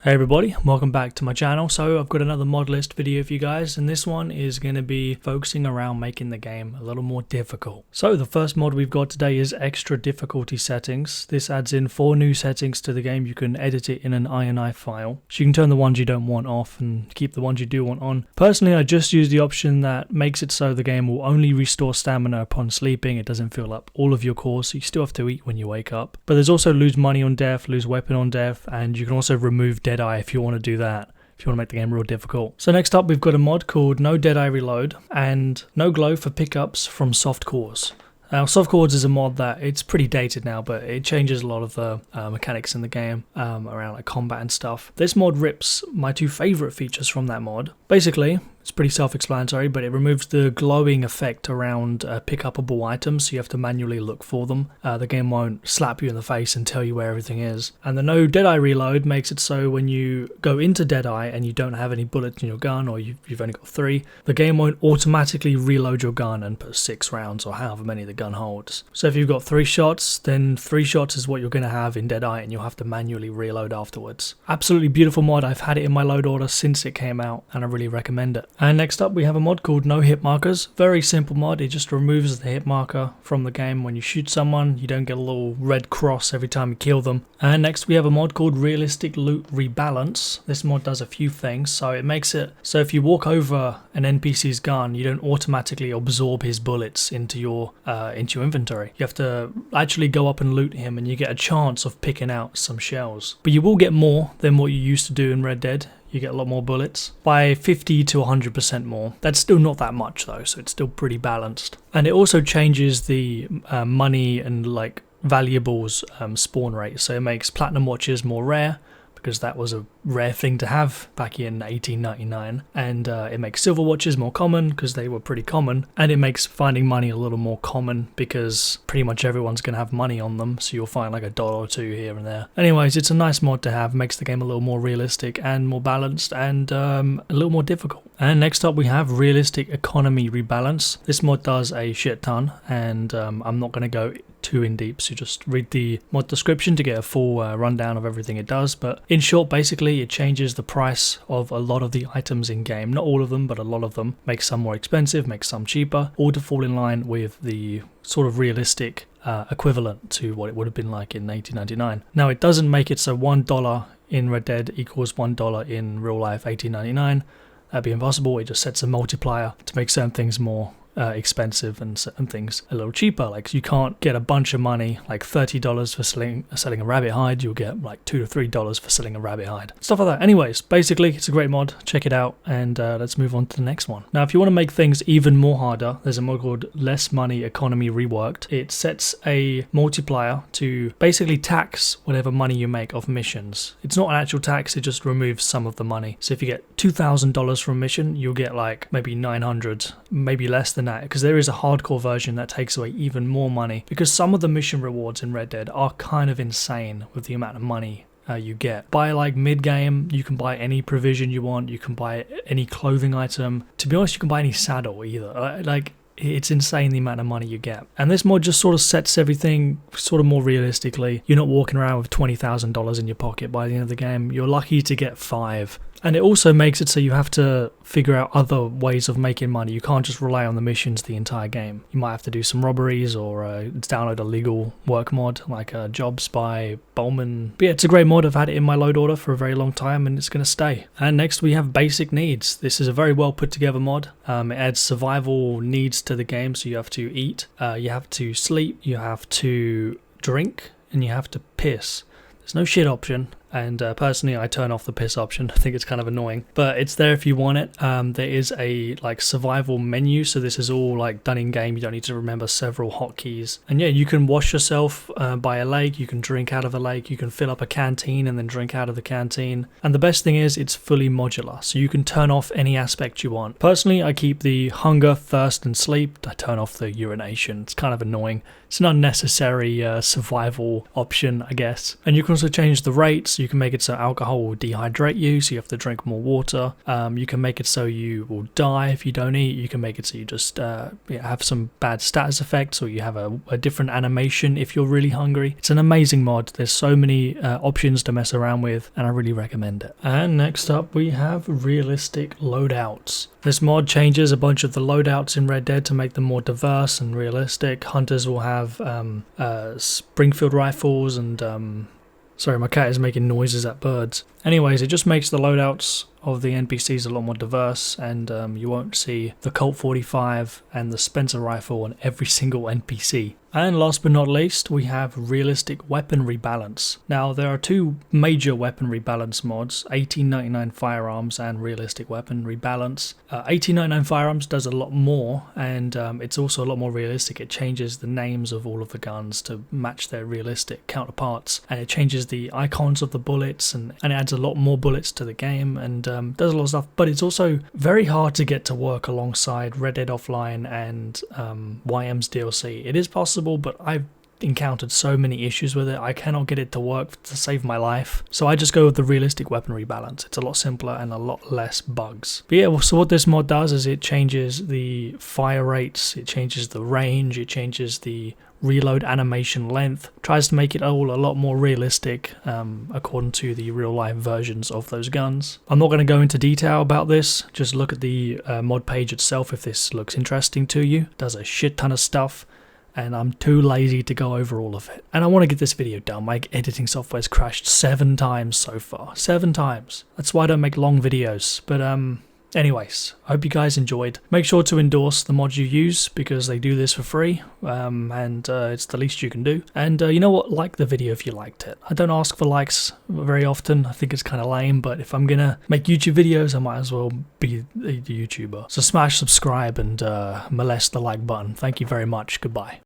Hey everybody, welcome back to my channel. So I've got another mod list video for you guys, and this one is going to be focusing around making the game a little more difficult. So the first mod we've got today is extra difficulty settings. This adds in 4 new settings to the game. You can edit it in an INI file. So you can turn the ones you don't want off and keep the ones you do want on. Personally, I just use the option that makes it so the game will only restore stamina upon sleeping. It doesn't fill up all of your cores, so you still have to eat when you wake up. But there's also lose money on death, lose weapon on death, and you can also remove deadeye if you want to do that, if you want to make the game real difficult. So next up we've got a mod called No Deadeye Reload and No Glow for pickups from Softcores. Now Softcores is a mod that it's pretty dated now, but it changes a lot of the mechanics in the game around like combat and stuff. This mod rips my 2 favorite features from that mod. Basically, it's pretty self-explanatory, but it removes the glowing effect around pick-upable items, so you have to manually look for them. The game won't slap you in the face and tell you where everything is. And the No Deadeye Reload makes it so when you go into Deadeye and you don't have any bullets in your gun, or you've only got 3, the game won't automatically reload your gun and put 6 rounds or however many the gun holds. So if you've got 3 shots, then 3 shots is what you're going to have in Deadeye, and you'll have to manually reload afterwards. Absolutely beautiful mod. I've had it in my load order since it came out, and I really recommend it. And next up we have a mod called No Hitmarkers. Very simple mod. It just removes the hit marker from the game. When you shoot someone, you don't get a little red cross every time you kill them. And next we have a mod called Realistic Loot Rebalance. This mod does a few things. So it makes it so if you walk over an NPC's gun, you don't automatically absorb his bullets into your inventory. You have to actually go up and loot him, and you get a chance of picking out some shells. But you will get more than what you used to do in Red Dead. You get a lot more bullets, by 50 to 100% more. That's still not that much though, so it's still pretty balanced. And it also changes the money and like valuables spawn rate, so it makes platinum watches more rare, because that was a rare thing to have back in 1899, and it makes silver watches more common because they were pretty common, and it makes finding money a little more common because pretty much everyone's going to have money on them, so you'll find like $1 or 2 here and there. Anyways, it's a nice mod to have, makes the game a little more realistic and more balanced and a little more difficult. And next up we have Realistic Economy Rebalance. This mod does a shit ton, and I'm not going to go too in deep, so just read the mod description to get a full rundown of everything it does. But in short, basically it changes the price of a lot of the items in game. Not all of them, but a lot of them. Makes some more expensive, makes some cheaper, all to fall in line with the sort of realistic equivalent to what it would have been like in 1899. Now it doesn't make it so $1 in Red Dead equals $1 in real life 1899. That'd be impossible. It just sets a multiplier to make certain things more expensive and certain things a little cheaper. Like you can't get a bunch of money, like $30 for selling a rabbit hide. You'll get like $2 to $3 for selling a rabbit hide, stuff like that. Anyways, basically it's a great mod. Check it out, and let's move on to the next one. Now if you want to make things even more harder, there's a mod called Less Money Economy Reworked. It sets a multiplier to basically tax whatever money you make off missions. It's not an actual tax, it just removes some of the money. So if you get $2,000 from a mission, you'll get like maybe 900, maybe less than that, because there is a hardcore version that takes away even more money, because some of the mission rewards in Red Dead are kind of insane with the amount of money you get. By like mid-game, you can buy any provision you want, you can buy any clothing item. To be honest, you can buy any saddle either. Like, it's insane the amount of money you get. And this mod just sort of sets everything sort of more realistically. You're not walking around with $20,000 in your pocket by the end of the game. You're lucky to get 5. And it also makes it so you have to figure out other ways of making money. You can't just rely on the missions the entire game. You might have to do some robberies, or download a legal work mod like Jobs by Bowman. But yeah, it's a great mod. I've had it in my load order for a very long time, and it's going to stay. And next we have Basic Needs. This is a very well put together mod. It adds survival needs to the game, so you have to eat, you have to sleep, you have to drink, and you have to piss. There's no shit option, and personally I turn off the piss option. I think it's kind of annoying, but it's there if you want it. There is a like survival menu, so this is all like done in game. You don't need to remember several hotkeys. And yeah, you can wash yourself by a lake, you can drink out of a lake, you can fill up a canteen and then drink out of the canteen. And the best thing is it's fully modular, so you can turn off any aspect you want. Personally, I keep the hunger, thirst and sleep. I turn off the urination. It's kind of annoying. It's an unnecessary survival option, I guess. And you can also change the rates. So you can make it so alcohol will dehydrate you, so you have to drink more water. You can make it so you will die if you don't eat. You can make it so you just have some bad status effects, or you have a different animation if you're really hungry. It's an amazing mod. There's so many options to mess around with, and I really recommend it. And next up we have realistic loadouts. This mod changes a bunch of the loadouts in Red Dead to make them more diverse and realistic. Hunters will have Springfield rifles and sorry, my cat is making noises at birds. Anyways, it just makes the loadouts of the NPCs a lot more diverse, and you won't see the Colt 45 and the Spencer rifle on every single NPC. And last but not least, we have realistic weapon rebalance. Now, there are two major weapon rebalance mods, 1899 firearms and realistic weapon rebalance. 1899 firearms does a lot more, and it's also a lot more realistic. It changes the names of all of the guns to match their realistic counterparts, and it changes the icons of the bullets, and it adds a lot more bullets to the game, and does a lot of stuff. But it's also very hard to get to work alongside Red Dead Offline and YM's DLC. It is possible, but I've encountered so many issues with it. I cannot get it to work to save my life, so I just go with the realistic weapon rebalance. It's a lot simpler and a lot less bugs. But yeah, so what this mod does is it changes the fire rates, it changes the range, it changes the reload animation length, tries to make it all a lot more realistic according to the real life versions of those guns. I'm not going to go into detail about this, just look at the mod page itself if this looks interesting to you. It does a shit ton of stuff, and I'm too lazy to go over all of it. And I want to get this video done. My editing software's crashed 7 times so far. 7 times. That's why I don't make long videos. But anyways, I hope you guys enjoyed. Make sure to endorse the mods you use, because they do this for free, and it's the least you can do. And you know what? Like the video if you liked it. I don't ask for likes very often. I think it's kind of lame, but if I'm gonna make YouTube videos, I might as well be a YouTuber. So smash subscribe and molest the like button. Thank you very much. Goodbye.